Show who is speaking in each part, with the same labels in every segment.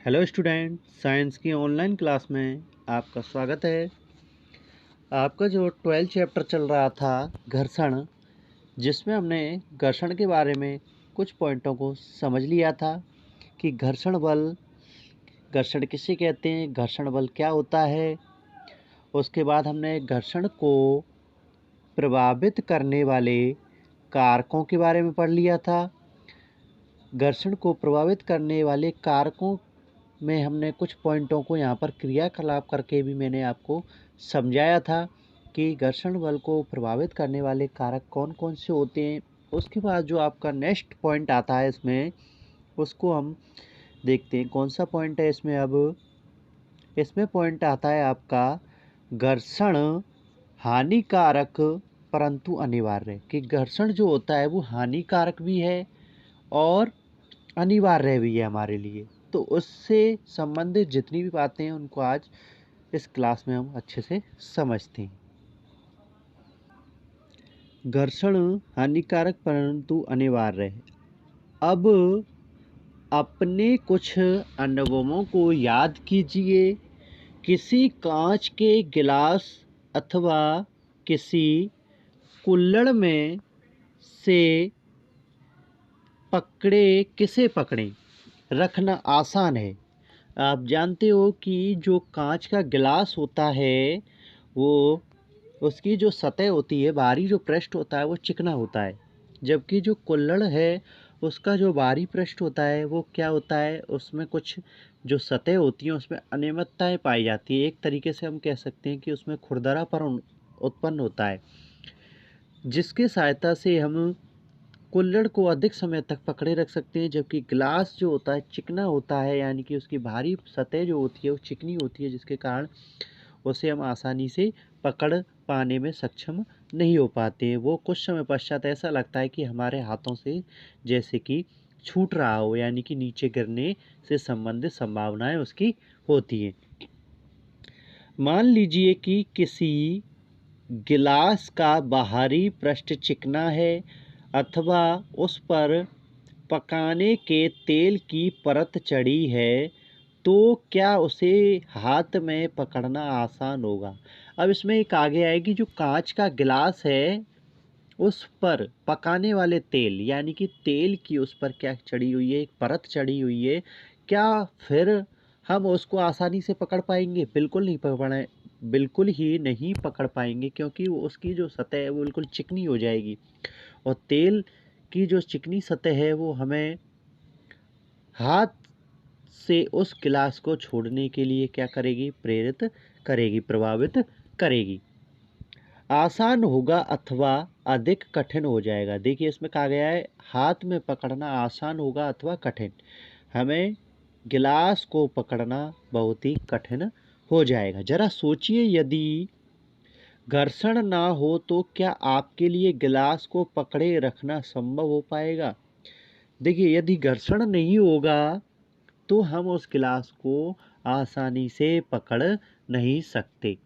Speaker 1: Hello student, science की online class में आपका स्वागत है। आपका जो 12th चैप्टर चल रहा था घर्षण, जिसमें हमने घर्षण के बारे में कुछ पॉइंटों को समझ लिया था कि घर्षण किसे कहते हैं, घर्षण बल क्या होता है। उसके बाद हमने घर्षण को प्रभावित करने वाले कारकों के बारे में पढ़ लिया था। घर्षण को प्रभावित करने वाले कारकों में हमने कुछ पॉइंटों को यहाँ पर क्रियाकलाप करके भी मैंने आपको समझाया था कि घर्षण बल को प्रभावित करने वाले कारक कौन कौन से होते हैं। उसके बाद जो आपका नेक्स्ट पॉइंट आता है इसमें, उसको हम देखते हैं कौन सा पॉइंट है इसमें। अब इसमें पॉइंट आता है आपका घर्षण हानिकारक परंतु अनिवार्य, कि घर्षण जो होता है वो हानिकारक भी है और अनिवार्य भी है हमारे लिए। तो उससे संबंधित जितनी भी बातें हैं उनको आज इस क्लास में हम अच्छे से समझते हैं। घर्षण हानिकारक परंतु अनिवार्य है। अब अपने कुछ अनुभवों को याद कीजिए। किसी कांच के गिलास अथवा किसी कुल्हड़ में से किसे पकड़ें रखना आसान है। आप जानते हो कि जो कांच का गिलास होता है वो उसकी जो सतह होती है, बाहरी जो पृष्ठ होता है वो चिकना होता है, जबकि जो कुल्हड़ है उसका जो बाहरी पृष्ठ होता है वो क्या होता है, उसमें कुछ जो सतह होती हैं उसमें अनियमितताएं पाई जाती है। एक तरीके से हम कह सकते हैं कि उसमें खुरदरापन उत्पन्न होता है, जिसके सहायता से हम कुल्हड़ को अधिक समय तक पकड़े रख सकते हैं। जबकि गिलास जो होता है चिकना होता है, यानी कि उसकी बाहरी सतह जो होती है वो चिकनी होती है, जिसके कारण उसे हम आसानी से पकड़ पाने में सक्षम नहीं हो पाते हैं। वो कुछ समय पश्चात ऐसा लगता है कि हमारे हाथों से जैसे कि छूट रहा हो, यानी कि नीचे गिरने से संबंधित संभावनाएं उसकी होती हैं। मान लीजिए कि किसी गिलास का बाहरी पृष्ठ चिकना है अथवा उस पर पकाने के तेल की परत चढ़ी है, तो क्या उसे हाथ में पकड़ना आसान होगा। अब इसमें एक आगे आएगी, जो कांच का गिलास है उस पर पकाने वाले तेल, यानी कि तेल की उस पर क्या चढ़ी हुई है, एक परत चढ़ी हुई है, क्या फिर हम उसको आसानी से पकड़ पाएंगे? बिल्कुल ही नहीं पकड़ पाएंगे, क्योंकि वो उसकी जो सतह है वो बिल्कुल चिकनी हो जाएगी और तेल की जो चिकनी सतह है वो हमें हाथ से उस गिलास को छोड़ने के लिए क्या करेगी, प्रेरित करेगी, प्रभावित करेगी। आसान होगा अथवा अधिक कठिन हो जाएगा। देखिए इसमें कहा गया है हाथ में पकड़ना आसान होगा अथवा कठिन। हमें गिलास को पकड़ना बहुत ही कठिन हो जाएगा। जरा सोचिए, यदि घर्षण ना हो तो क्या आपके लिए गिलास को पकड़े रखना संभव हो पाएगा? देखिए यदि घर्षण नहीं होगा तो हम उस गिलास को आसानी से पकड़ नहीं सकते।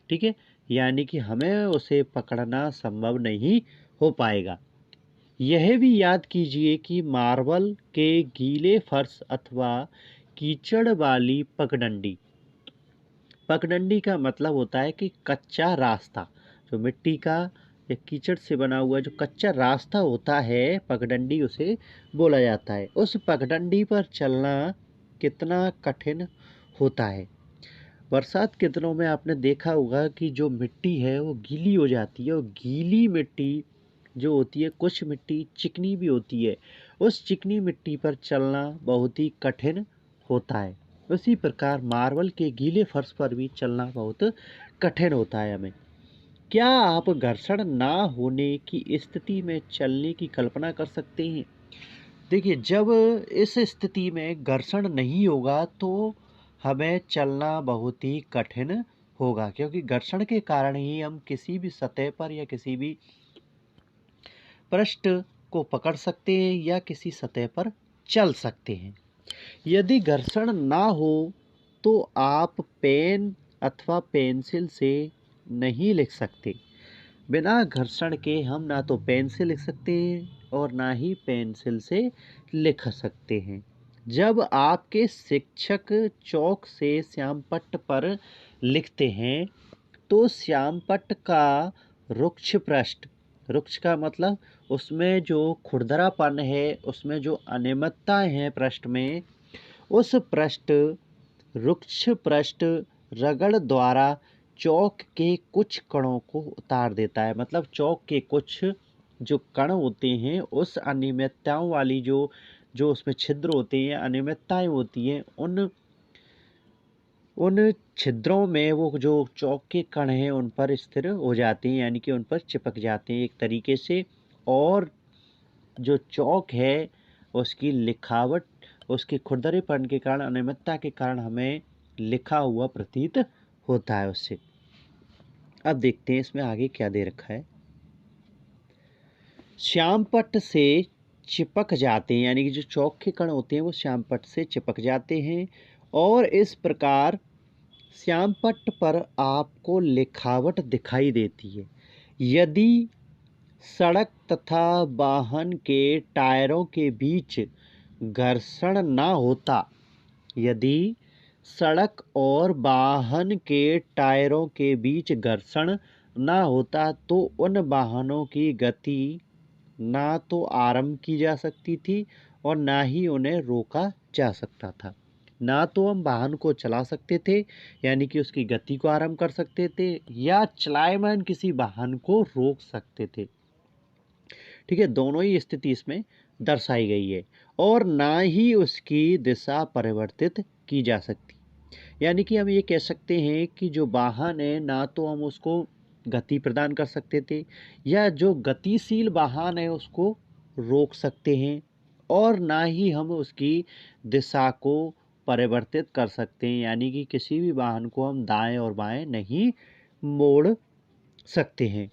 Speaker 1: ठीक है, यानी कि हमें उसे पकड़ना संभव नहीं हो पाएगा। यह भी याद कीजिए कि मार्बल के गीले फर्श अथवा कीचड़ वाली पगडंडी, पगडंडी का मतलब होता है कि कच्चा रास्ता, जो मिट्टी का या कीचड़ से बना हुआ जो कच्चा रास्ता होता है, पगडंडी उसे बोला जाता है। उस पगडंडी पर चलना कितना कठिन होता है। बरसात के दिनों में आपने देखा होगा कि जो मिट्टी है वो गीली हो जाती है, और गीली मिट्टी जो होती है, कुछ मिट्टी चिकनी भी होती है, उस चिकनी मिट्टी पर चलना बहुत ही कठिन होता है। उसी प्रकार मार्बल के गीले फर्श पर भी चलना बहुत कठिन होता है हमें। क्या आप घर्षण ना होने की स्थिति में चलने की कल्पना कर सकते हैं? देखिए जब इस स्थिति में घर्षण नहीं होगा तो हमें चलना बहुत ही कठिन होगा, क्योंकि घर्षण के कारण ही हम किसी भी सतह पर या किसी भी पृष्ठ को पकड़ सकते हैं या किसी सतह पर चल सकते हैं। यदि घर्षण ना हो तो आप पेन अथवा पेंसिल से नहीं लिख सकते। बिना घर्षण के हम ना तो पेन से लिख सकते हैं और ना ही पेंसिल से लिख सकते हैं। जब आपके शिक्षक चौक से श्यामपट्ट पर लिखते हैं तो श्यामपट्ट का रुक्ष पृष्ठ, रुक्ष का मतलब उसमें जो खुरदरापन है, उसमें जो अनियमितताएं हैं पृष्ठ में, उस पृष्ठ रुक्ष पृष्ठ रगड़ द्वारा चौक के कुछ कणों को उतार देता है। मतलब चौक के कुछ जो कण होते हैं, उस अनियमितताओं वाली जो जो उसमें छिद्र होते हैं, अनियमितताएं होती हैं, उन उन छिद्रों में वो जो चौक के कण हैं उन पर स्थिर हो जाते हैं, यानी कि उन पर चिपक जाते हैं एक तरीके से। और जो चौक है उसकी लिखावट, उसके खुरदरेपन के कारण, अनियमितता के कारण हमें लिखा हुआ प्रतीत होता है उससे। अब देखते हैं इसमें आगे क्या दे रखा है। श्यामपट्ट से चिपक जाते हैं, यानी कि जो चौक के कण होते हैं वो श्यामपट्ट से चिपक जाते हैं और इस प्रकार श्यामपट्ट पर आपको लिखावट दिखाई देती है। यदि सड़क तथा वाहन के टायरों के बीच घर्षण ना होता, यदि सड़क और वाहन के टायरों के बीच घर्षण ना होता तो उन वाहनों की गति ना तो आरंभ की जा सकती थी और ना ही उन्हें रोका जा सकता था। ना तो हम वाहन को चला सकते थे, यानी कि उसकी गति को आरंभ कर सकते थे, या चलायमान किसी वाहन को रोक सकते थे। ठीक है, दोनों ही स्थिति इसमें दर्शाई गई है। और ना ही उसकी दिशा परिवर्तित की जा सकती, यानी कि हम ये कह सकते हैं कि जो वाहन है, ना तो हम उसको गति प्रदान कर सकते थे, या जो गतिशील वाहन है उसको रोक सकते हैं, और ना ही हम उसकी दिशा को परिवर्तित कर सकते हैं, यानी कि किसी भी वाहन को हम दाएं और बाएं नहीं मोड़ सकते हैं।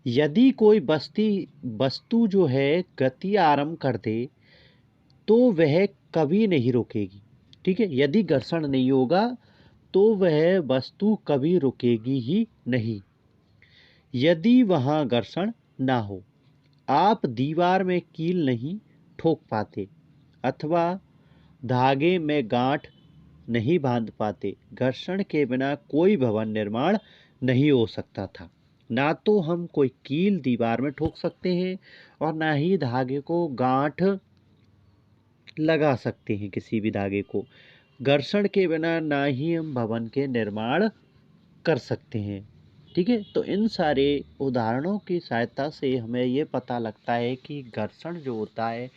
Speaker 1: यदि कोई वस्तु जो है गति आरंभ कर दे तो वह कभी नहीं रुकेगी। ठीक है, यदि घर्षण नहीं होगा तो वह वस्तु कभी रुकेगी ही नहीं। यदि वहाँ घर्षण ना हो, आप दीवार में कील नहीं ठोक पाते अथवा धागे में गांठ नहीं बांध पाते। घर्षण के बिना कोई भवन निर्माण नहीं हो सकता था। ना तो हम कोई कील दीवार में ठोक सकते हैं और ना ही धागे को गांठ लगा सकते हैं किसी भी धागे को। घर्षण के बिना ना ही हम भवन के निर्माण कर सकते हैं। ठीक है, तो इन सारे उदाहरणों की सहायता से हमें ये पता लगता है कि घर्षण जो होता है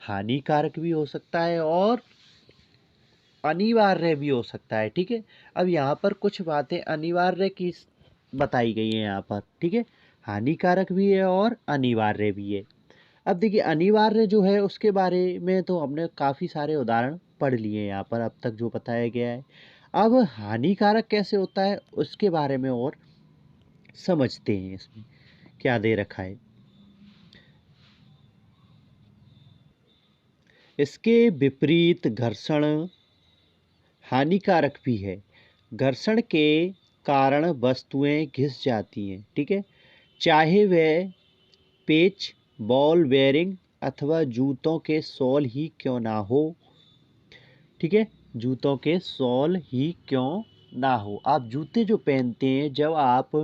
Speaker 1: हानिकारक भी हो सकता है और अनिवार्य भी हो सकता है। ठीक है, अब यहाँ पर कुछ बातें अनिवार्य की बताई गई हैं यहाँ पर। ठीक है, हानिकारक भी है और अनिवार्य भी है। अब देखिए, अनिवार्य जो है उसके बारे में तो हमने काफ़ी सारे उदाहरण पढ़ लिए हैं यहाँ पर अब तक जो बताया गया है। अब हानिकारक कैसे होता है उसके बारे में और समझते हैं। इसमें क्या दे रखा है। इसके विपरीत घर्षण हानिकारक भी है। घर्षण के कारण वस्तुएं घिस जाती हैं। ठीक है, चाहे वह पेच, बॉल बेयरिंग अथवा जूतों के सोल ही क्यों ना हो। ठीक है, जूतों के सोल ही क्यों ना हो। आप जूते जो पहनते हैं, जब आप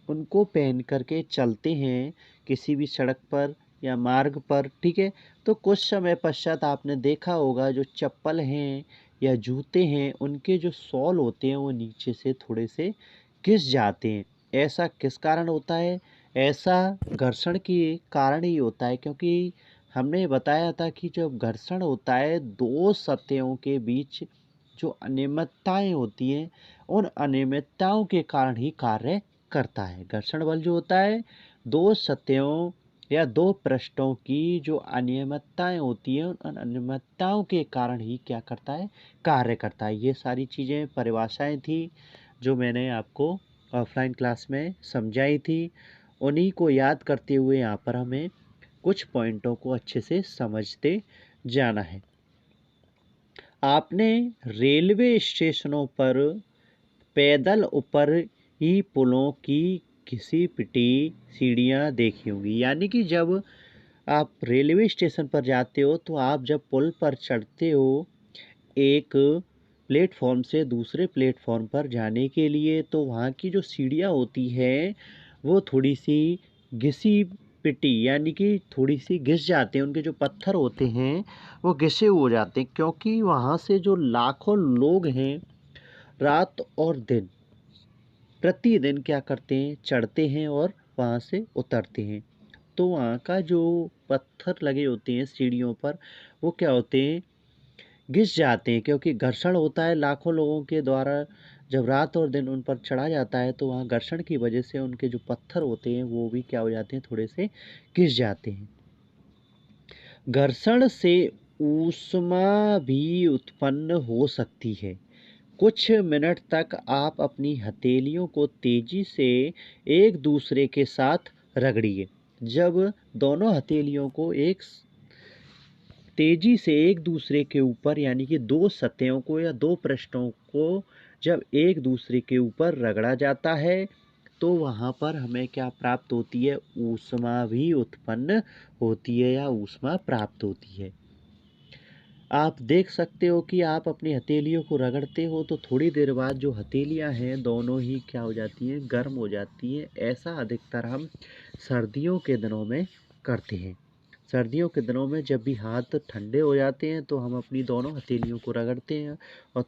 Speaker 1: उनको पहन करके चलते हैं किसी भी सड़क पर या मार्ग पर, ठीक है, तो कुछ समय पश्चात आपने देखा होगा जो चप्पल हैं या जूते हैं उनके जो सोल होते हैं वो नीचे से थोड़े से घिस जाते हैं। ऐसा किस कारण होता है? ऐसा घर्षण के कारण ही होता है, क्योंकि हमने बताया था कि जब घर्षण होता है दो सतहों के बीच जो अनियमितताएं होती हैं, उन अनियमितताओं के कारण ही कार्य करता है। घर्षण बल जो होता है दो सतहों या दो पृष्ठों की जो अनियमितताएं होती हैं, उन अनियमितताओं के कारण ही क्या करता है? कार्य करता है। ये सारी चीज़ें परिभाषाएं थी जो मैंने आपको ऑफलाइन क्लास में समझाई थी। उन्हीं को याद करते हुए यहाँ पर हमें कुछ पॉइंटों को अच्छे से समझते जाना है। आपने रेलवे स्टेशनों पर पैदल ऊपर ही पुलों की घिसी पिटी सीढ़ियाँ देखी होंगी, यानी कि जब आप रेलवे स्टेशन पर जाते हो तो आप जब पुल पर चढ़ते हो एक प्लेटफॉर्म से दूसरे प्लेटफॉर्म पर जाने के लिए, तो वहाँ की जो सीढ़ियाँ होती हैं वो थोड़ी सी घिसी पिटी यानी कि थोड़ी सी घिस जाते हैं। उनके जो पत्थर होते हैं वो घिसे हो जाते हैं, क्योंकि वहाँ से जो लाखों लोग हैं रात और दिन प्रतिदिन क्या करते हैं, चढ़ते हैं और वहाँ से उतरते हैं। तो वहाँ का जो पत्थर लगे होते हैं सीढ़ियों पर वो क्या होते हैं, घिस जाते हैं, क्योंकि घर्षण होता है लाखों लोगों के द्वारा। जब रात और दिन उन पर चढ़ा जाता है तो वहाँ घर्षण की वजह से उनके जो पत्थर होते हैं वो भी क्या हो जाते हैं, थोड़े से घिस जाते हैं। घर्षण से ऊष्मा भी उत्पन्न हो सकती है। कुछ मिनट तक आप अपनी हथेलियों को तेजी से एक दूसरे के साथ रगड़िए। जब दोनों हथेलियों को तेजी से एक दूसरे के ऊपर यानी कि दो सतहों को या दो पृष्ठों को जब एक दूसरे के ऊपर रगड़ा जाता है तो वहाँ पर हमें क्या प्राप्त होती है, ऊष्मा भी उत्पन्न होती है या ऊष्मा प्राप्त होती है। आप देख सकते हो कि आप अपनी हथेलियों को रगड़ते हो तो थोड़ी देर बाद जो हथेलियां हैं दोनों ही क्या हो जाती हैं, गर्म हो जाती हैं। ऐसा अधिकतर हम सर्दियों के दिनों में करते हैं। सर्दियों के दिनों में जब भी हाथ ठंडे हो जाते हैं तो हम अपनी दोनों हथेलियों को रगड़ते हैं और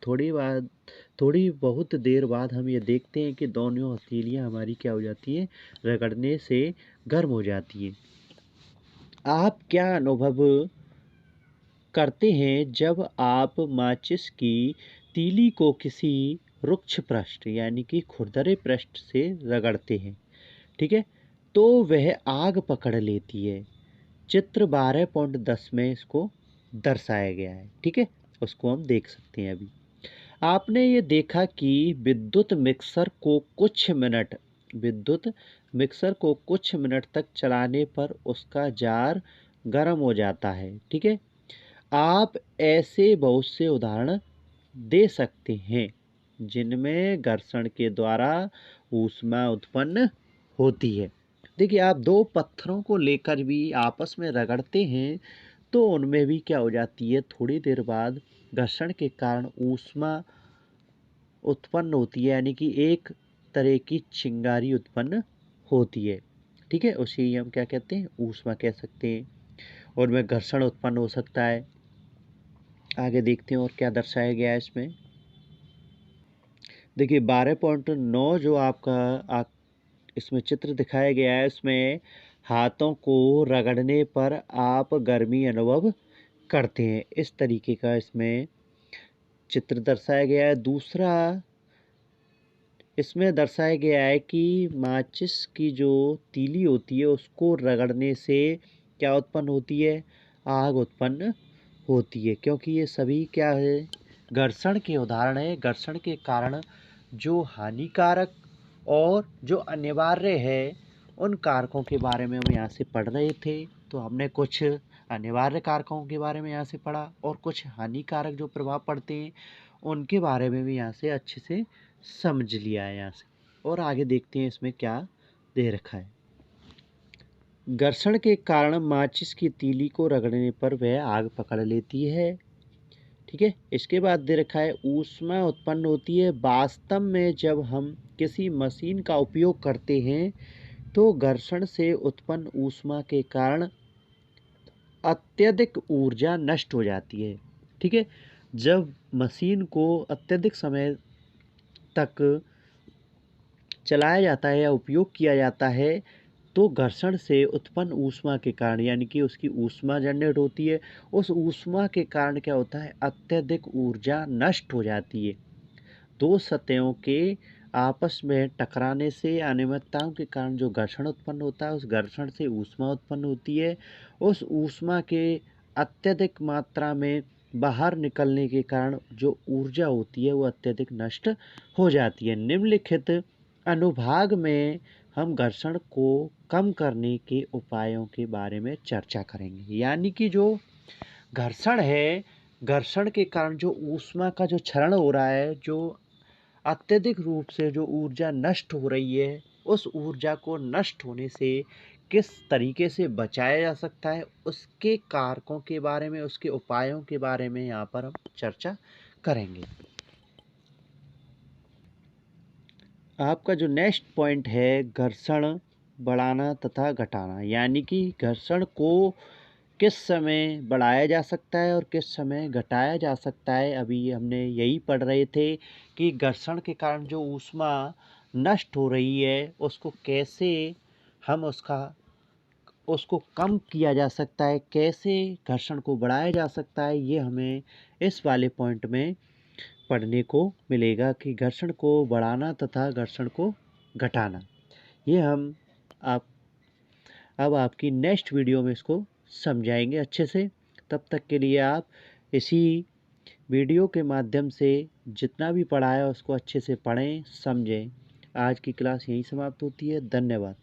Speaker 1: थोड़ी बहुत देर बाद हम ये देखते हैं कि दोनों हथेलियां हमारी क्या हो जाती हैं, रगड़ने से गर्म हो जाती हैं। आप क्या अनुभव करते हैं जब आप माचिस की तीली को किसी रुक्ष पृष्ठ यानी कि खुरदरे पृष्ठ से रगड़ते हैं, ठीक है, तो वह आग पकड़ लेती है। चित्र 12.10 में इसको दर्शाया गया है, ठीक है, उसको हम देख सकते हैं अभी। आपने ये देखा कि विद्युत मिक्सर को कुछ मिनट तक चलाने पर उसका जार गर्म हो जाता है, ठीक है। आप ऐसे बहुत से उदाहरण दे सकते हैं जिनमें घर्षण के द्वारा ऊष्मा उत्पन्न होती है। देखिए, आप दो पत्थरों को लेकर भी आपस में रगड़ते हैं तो उनमें भी क्या हो जाती है, थोड़ी देर बाद घर्षण के कारण ऊष्मा उत्पन्न होती है, यानी कि एक तरह की चिंगारी उत्पन्न होती है, ठीक है। उसे ही हम क्या कहते हैं, ऊष्मा कह सकते हैं। और में घर्षण उत्पन्न हो सकता है। आगे देखते हैं और क्या दर्शाया गया है इसमें। देखिए 12.9 जो आपका इसमें चित्र दिखाया गया है, इसमें हाथों को रगड़ने पर आप गर्मी अनुभव करते हैं, इस तरीके का इसमें चित्र दर्शाया गया है। दूसरा इसमें दर्शाया गया है कि माचिस की जो तीली होती है उसको रगड़ने से क्या उत्पन्न होती है, आग उत्पन्न होती है, क्योंकि ये सभी क्या है, घर्षण के उदाहरण है। घर्षण के कारण जो हानिकारक और जो अनिवार्य है उन कारकों के बारे में हम यहाँ से पढ़ रहे थे। तो हमने कुछ अनिवार्य कारकों के बारे में यहाँ से पढ़ा और कुछ हानिकारक जो प्रभाव पड़ते हैं उनके बारे में भी यहाँ से अच्छे से समझ लिया है यहाँ से। और आगे देखते हैं इसमें क्या दे रखा है। घर्षण के कारण माचिस की तीली को रगड़ने पर वह आग पकड़ लेती है, ठीक है। इसके बाद दे रखा है ऊष्मा उत्पन्न होती है। वास्तव में जब हम किसी मशीन का उपयोग करते हैं तो घर्षण से उत्पन्न ऊष्मा के कारण अत्यधिक ऊर्जा नष्ट हो जाती है, ठीक है। जब मशीन को अत्यधिक समय तक चलाया जाता है या उपयोग किया जाता है तो घर्षण से उत्पन्न ऊष्मा के कारण यानी कि उसकी ऊष्मा जनरेट होती है। उस ऊष्मा के कारण क्या होता है, अत्यधिक ऊर्जा नष्ट हो जाती है। दो सतहों के आपस में टकराने से अनियमितताओं के कारण जो घर्षण उत्पन्न होता है उस घर्षण से ऊष्मा उत्पन्न होती है। उस ऊष्मा के अत्यधिक मात्रा में बाहर निकलने के कारण जो ऊर्जा होती है वो अत्यधिक नष्ट हो जाती है। निम्नलिखित अनुभाग में हम घर्षण को कम करने के उपायों के बारे में चर्चा करेंगे। यानी कि जो घर्षण है, घर्षण के कारण जो ऊष्मा का जो क्षरण हो रहा है, जो अत्यधिक रूप से जो ऊर्जा नष्ट हो रही है, उस ऊर्जा को नष्ट होने से किस तरीके से बचाया जा सकता है, उसके कारकों के बारे में, उसके उपायों के बारे में यहाँ पर हम चर्चा करेंगे। आपका जो नेक्स्ट पॉइंट है, घर्षण बढ़ाना तथा घटाना, यानी कि घर्षण को किस समय बढ़ाया जा सकता है और किस समय घटाया जा सकता है। अभी हमने यही पढ़ रहे थे कि घर्षण के कारण जो ऊष्मा नष्ट हो रही है, उसको कैसे हम उसको कम किया जा सकता है, कैसे घर्षण को बढ़ाया जा सकता है, ये हमें इस वाले पॉइंट में पढ़ने को मिलेगा कि घर्षण को बढ़ाना तथा घर्षण को घटाना। ये हम आप अब आपकी नेक्स्ट वीडियो में इसको समझाएंगे अच्छे से। तब तक के लिए आप इसी वीडियो के माध्यम से जितना भी पढ़ा है उसको अच्छे से पढ़ें, समझें। आज की क्लास यहीं समाप्त होती है। धन्यवाद।